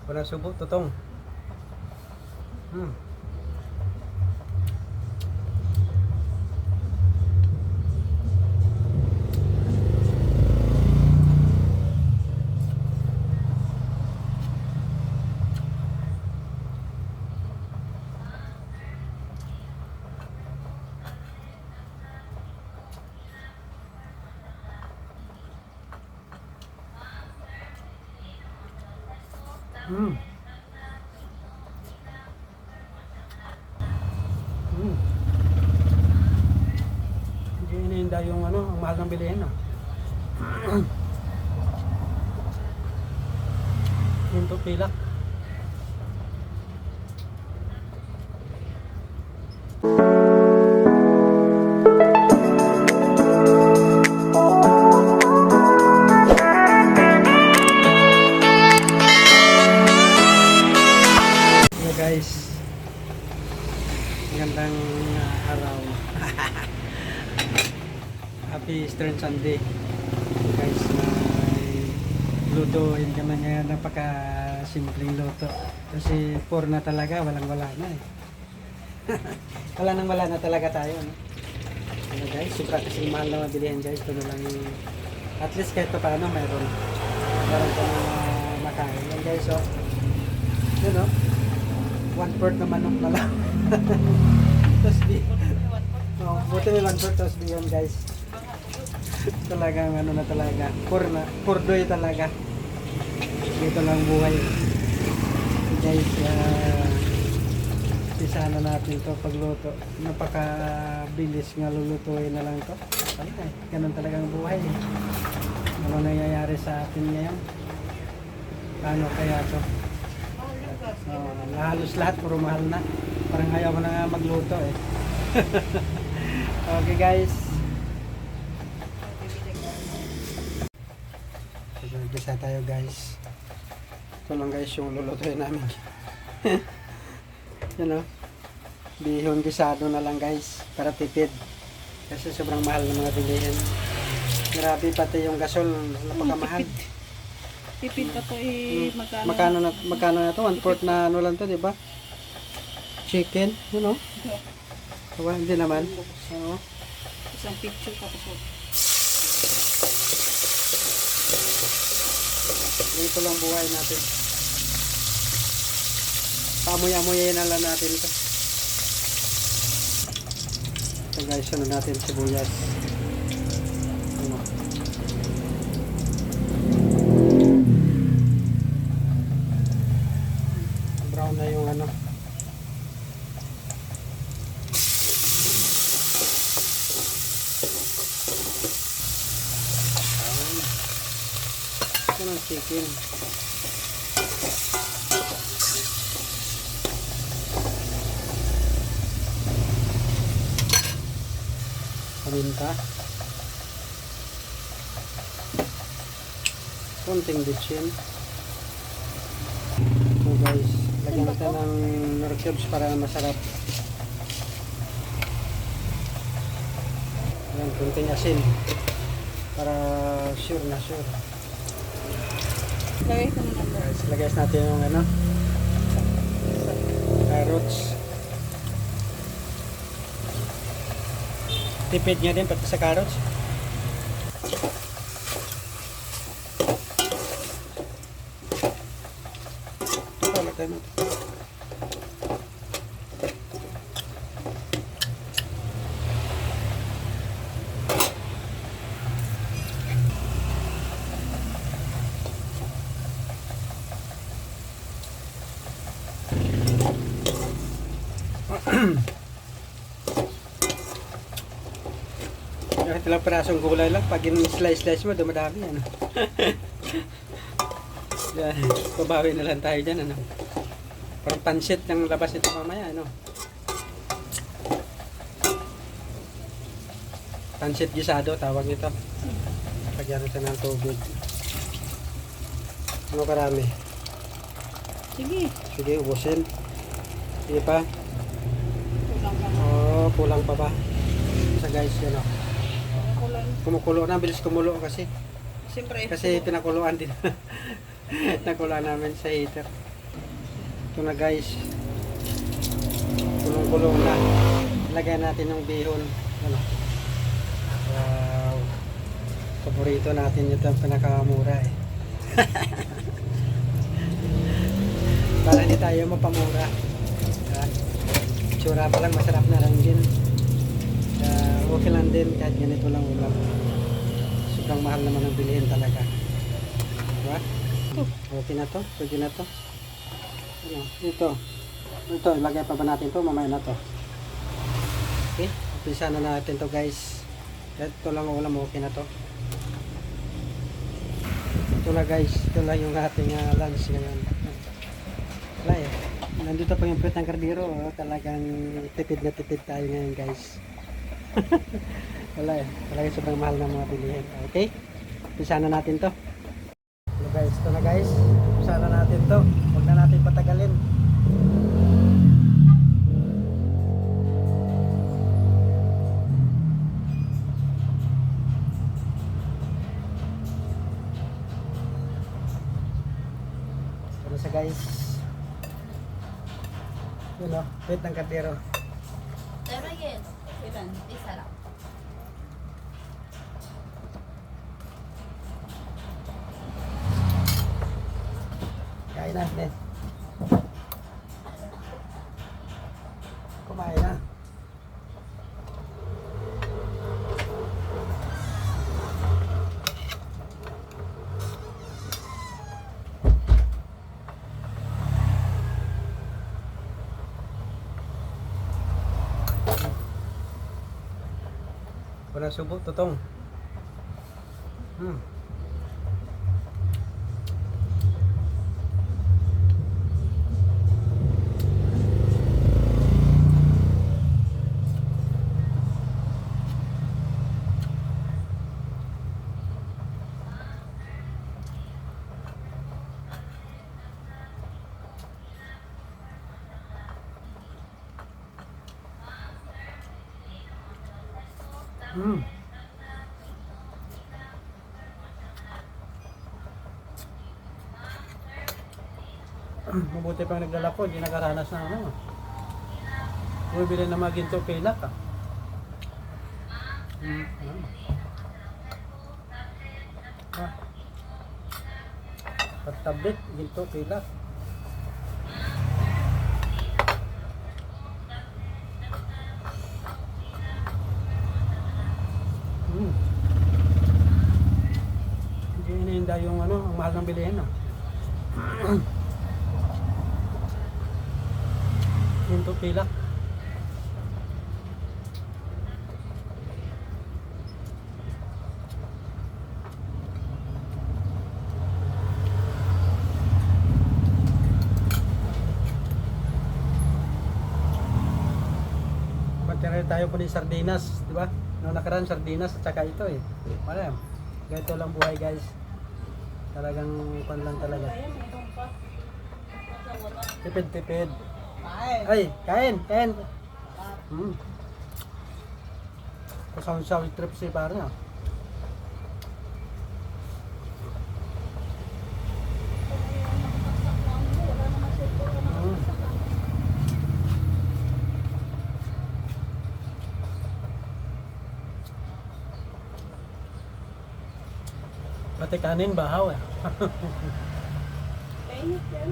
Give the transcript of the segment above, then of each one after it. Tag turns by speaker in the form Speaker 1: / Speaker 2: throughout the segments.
Speaker 1: Wala subo, tutong. Hmm. Mm. Mm. Hindi iniinda yung ano, ang mahal ng bilihin, no? Yung pilak. Hello guys, magandang araw. Happy Easter Sunday guys. Lutuin kami ngayon, napaka simpleng luto kasi 4 na talaga, wala na eh. wala na talaga tayo, no? Ano guys, super kasi mahal na mabilihin guys. Ito na lang yung, at least kahit pa paano mayroon kang makain yan guys. So yun, no? 1/4 na manok na lang. Tapos di buti may 1/4 tapos di yun guys. Talagang ano na talaga, purdoy talaga. Dito lang buhay guys. Isa na natin to pagluto. Napakabilis nga lulutuin na lang to. Ay, ganun talagang buhay eh. Ano nangyayari sa atin ngayon? Paano kaya to? Halos lahat puro mahal na. Parang ayaw mo na nga magluto eh. Okay guys. Gisa tayo guys. Ito lang guys yung lulutuin namin. Yan o. Bihon gisado na lang guys. Para tipid. Kasi sobrang mahal ng mga bilihin. Grabe pati yung gasol. Napakamahal.
Speaker 2: Tipid pa to eh.
Speaker 1: Magkano na to? 1/4 na ano lang to, di ba? Chicken, you know? Diba? Hindi naman. Ano?
Speaker 2: Isang picture pa po.
Speaker 1: Dito lang buhay natin. Pamuya-muyayin na lang natin ito. So guys, ano natin sibuyas. Ano? Brown na yung ano. Ito ng chicken. Paminta. Konting bitchin. So guys, lagyan natin ng nor cubes para masarap. Ayan, konting asin para sure na sure.
Speaker 2: Lagay ko na number.
Speaker 1: Guys, lagay natin yung ano, carrots. Tipid niya din pati sa carrots. Ito, lagay natin. Kahit ilang pirasong gulay lang, pag in-slice mo, dumadami ano. Yan, babawi na lang tayo dyan ano. Parang pansit ng labas ito mamaya ano. Pansit gisado tawag nito. Lagyan natin ng tubig. Ano karami?
Speaker 2: Sige.
Speaker 1: Sige, ubusin. Sige pa.
Speaker 2: Kulang pa.
Speaker 1: Oh, kulang pa ba? So guys, yun o.
Speaker 2: Kulang.
Speaker 1: Kumukulo na, bilis kumulo kasi.
Speaker 2: Siyempre.
Speaker 1: Kasi pinakuluan din. Nakuluan namin sa heater. Ito na guys. Kulong-kulong na. Ilagay natin yung bihon. Ano? Wow. Paborito natin ito ang pinakamura eh. Para hindi tayo mapamura. Tsura pa lang masarap na lang din. Okay lang din kahit ganito lang ulam. Sobrang mahal naman ang bilihin talaga. Diba? Okay na to. Pwede na to. Ano? Ito. Ilagay pa ba natin to? Mamaya na to. Okay. Umpisa na natin to guys. Kahit ito lang ulam. Okay na to. Ito na guys. Ito lang yung ating lunch ngayon. Wala eh. Nandito pa yung puwet ng kardero. Oh. Talagang tipid na tipid tayo ngayon guys. Wala eh. Talagang sobrang mahal ng mga bilihin. Okay? Umpisa na natin to. Guys, ito na guys. Umpisa na natin to. Huwag na natin patagalin. Ano sa guys? Yun o, puwet ng kardero.
Speaker 3: Pero yun,
Speaker 2: Ilan?
Speaker 3: isa lang.
Speaker 1: Kain na, ne. Kumain na. Walang subo, tutong. Mabuti pang nagdala ko, hindi nakaranas ng ano. Bumibili na mga ginto pilak ah. Pagtablit, ginto pilak. Hindi iniinda yung ano, ang mahal ng bilihin ah. Ginto pilak. Magtira tayo po ng sardinas, di ba? Noong nakaraan sardinas at saka ito eh. Maram. Ganito lang buhay guys. Talagang pan lang talaga.
Speaker 2: Ayan, mayroon pa.
Speaker 1: Tipid. Ay, kain. Kasawin-sawin trip si pare ah. Pati kanin bahaw eh.
Speaker 2: Kainit yan.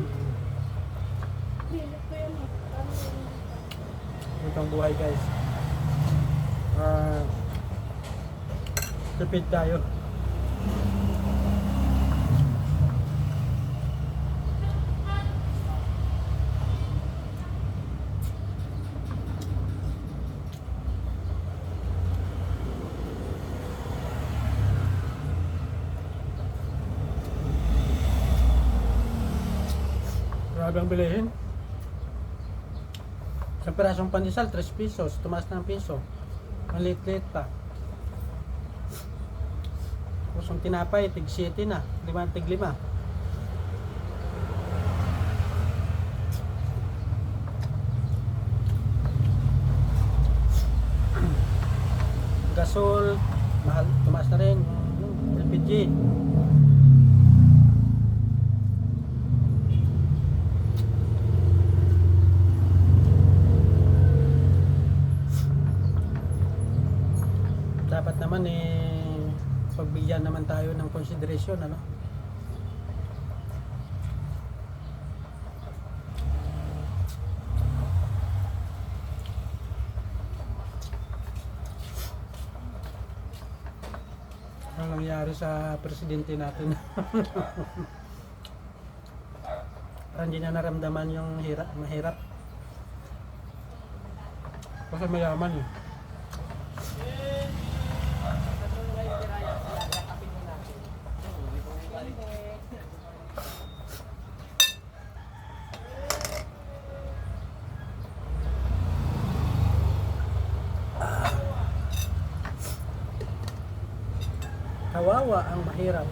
Speaker 2: Kainit ko yan.
Speaker 1: Itong buhay guys. Tipid tayo. Grabe ang bilihin. Sa pirasong pandesal, 3 pesos. Tumaas na ang piso. Ang liit-liit pa. Kusong tinapay, tig 7 na. 5 tig 5. Gasol, mahal. Tumaas na rin. LPG. naman pagbigyan naman tayo ng consideration, ano? Ano nangyari sa presidente natin? Parang hindi na naramdaman yung mahirap. Kasi mayaman eh. Kawawa ang mahirap.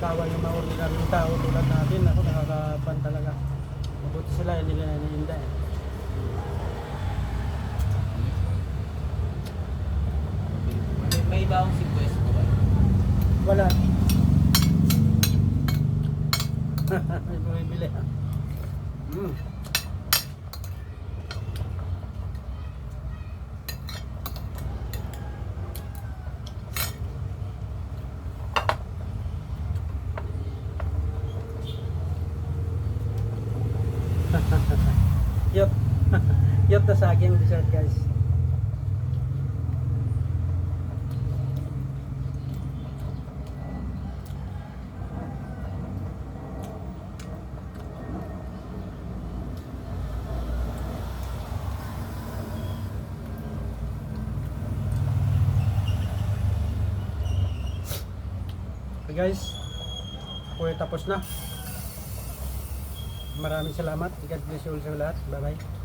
Speaker 1: Kawan yung mga ordinaryong tao tulad natin, ako nakakapan talaga. Mabuti sila, hindi nila iniinda eh.
Speaker 4: May iba akong request ko ba?
Speaker 1: Wala. May bumibili. Mm. Yup. Yup na saging dessert, guys. Okay guys, ako ay tapos na. Maraming salamat. God bless you all sa lahat. Bye bye.